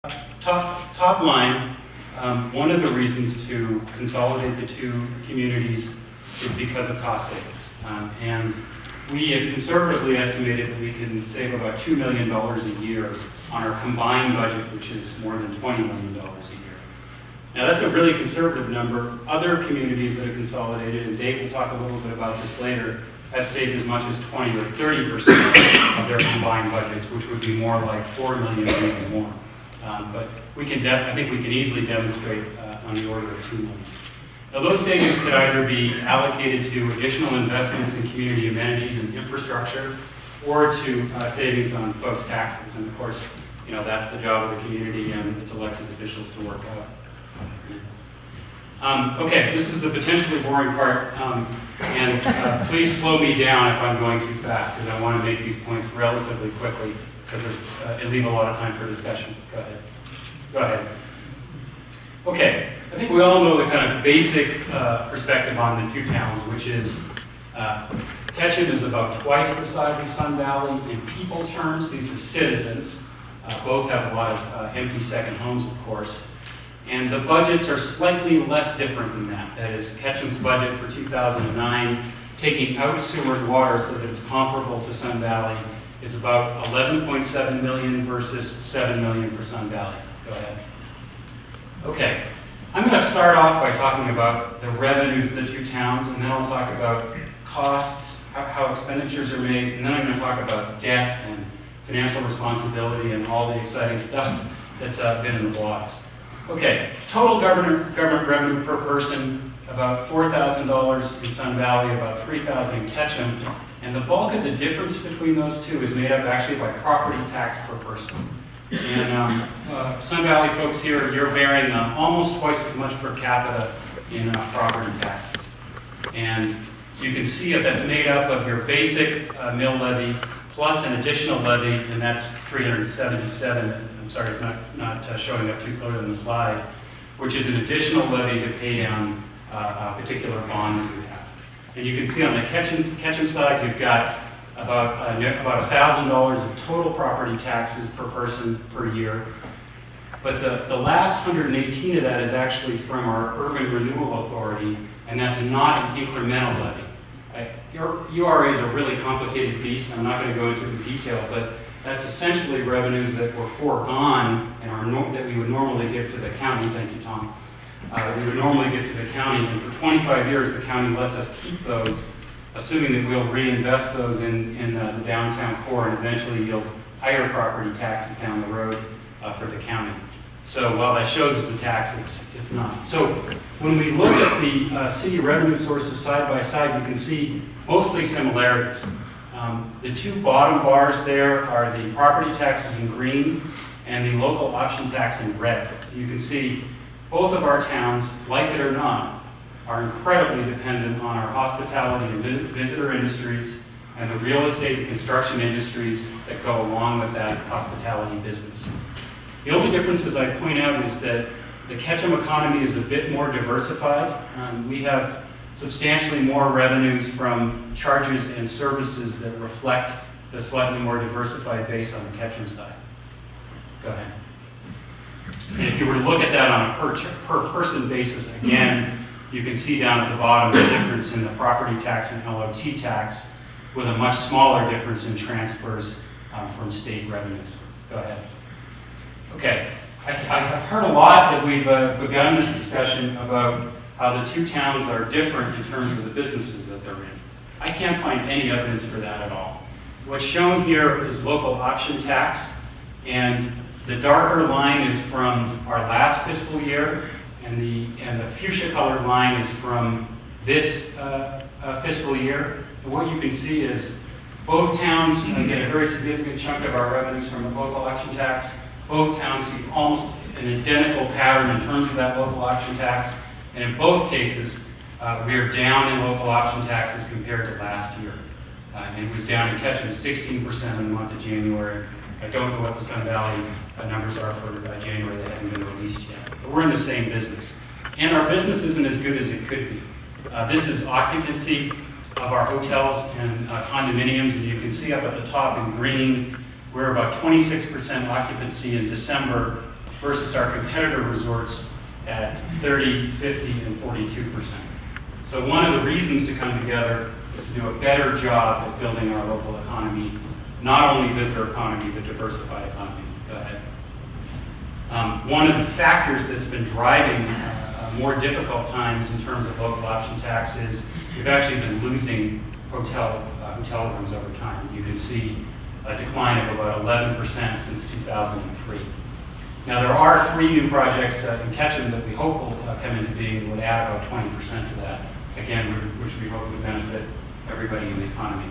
Top line, one of the reasons to consolidate the two communities is because of cost savings. And we have conservatively estimated that we can save about $2 million a year on our combined budget, which is more than $20 million a year. Now that's a really conservative number. Other communities that have consolidated, and Dave will talk a little bit about this later, have saved as much as 20 or 30% of their combined budgets, which would be more like $4 million or even more. But I think we can easily demonstrate on the order of $2 million. Now those savings could either be allocated to additional investments in community amenities and infrastructure, or to savings on folks' taxes. And of course, that's the job of the community and its elected officials to work out. Okay, this is the potentially boring part. And please slow me down if I'm going too fast, because I want to make these points relatively quickly, because it'll leave a lot of time for discussion. Go ahead. Okay, I think we all know the kind of basic perspective on the two towns, which is Ketchum is about twice the size of Sun Valley. In people terms, these are citizens. Both have a lot of empty second homes, of course. And the budgets are slightly less different than that. That is, Ketchum's budget for 2009, taking out sewered water so that it's comparable to Sun Valley, is about $11.7 million versus $7 million for Sun Valley. Go ahead. Okay, I'm going to start off by talking about the revenues of the two towns, and then I'll talk about costs, how expenditures are made, and then I'm going to talk about debt and financial responsibility and all the exciting stuff that's been in the blogs. Okay, total government revenue per person, about $4,000 in Sun Valley, about $3,000 in Ketchum, and the bulk of the difference between those two is made up actually by property tax per person. And Sun Valley folks here, you're bearing almost twice as much per capita in property taxes. And you can see that that's made up of your basic mill levy plus an additional levy, and that's $377. I'm sorry, it's not showing up too clearly on the slide, which is an additional levy to pay down a particular bond that you have. And you can see on the Ketchum side, you've got about $1,000 of total property taxes per person per year. But the last 118 of that is actually from our Urban Renewal Authority, and that's not an incremental levy. URA is a really complicated beast. I'm not going to go into the detail, but that's essentially revenues that were foregone and that we would normally give to the county. Thank you, Tom. We would normally give to the county, and for 25 years the county lets us keep those, assuming that we'll reinvest those in the downtown core and eventually yield higher property taxes down the road for the county. So while that shows as a tax, it's not. So when we look at the city revenue sources side by side, you can see mostly similarities. The two bottom bars there are the property taxes in green and the local option tax in red. So you can see both of our towns, like it or not, are incredibly dependent on our hospitality and visitor industries and the real estate and construction industries that go along with that hospitality business. The only difference, as I point out, is that the Ketchum economy is a bit more diversified. We have substantially more revenues from charges and services that reflect the slightly more diversified base on the Ketchum side. Go ahead. And if you were to look at that on a per person basis, again, you can see down at the bottom the difference in the property tax and LOT tax, with a much smaller difference in transfers from state revenues. Go ahead. Okay, I have heard a lot as we've begun this discussion about how the two towns are different in terms of the businesses that they're in. I can't find any evidence for that at all. What's shown here is local option tax, and the darker line is from our last fiscal year, and the fuchsia colored line is from this fiscal year. And what you can see is both towns get a very significant chunk of our revenues from the local option tax. Both towns see almost an identical pattern in terms of that local option tax. And in both cases, we are down in local option taxes compared to last year. And it was down in Ketchum 16% in the month of January. I don't know what the Sun Valley numbers are for January. They haven't been released yet. But we're in the same business. And our business isn't as good as it could be. This is occupancy of our hotels and condominiums. And you can see up at the top in green, we're about 26% occupancy in December, versus our competitor resorts at 30, 50, and 42%. So one of the reasons to come together is to do a better job at building our local economy, not only visitor economy, but diversified economy. Go ahead. One of the factors that's been driving more difficult times in terms of local option tax is we've actually been losing hotel rooms over time. You can see a decline of about 11% since 2003. Now there are 3 new projects in Ketchum that we hope will come into being, would add about 20% to that, again, which we hope would benefit everybody in the economy.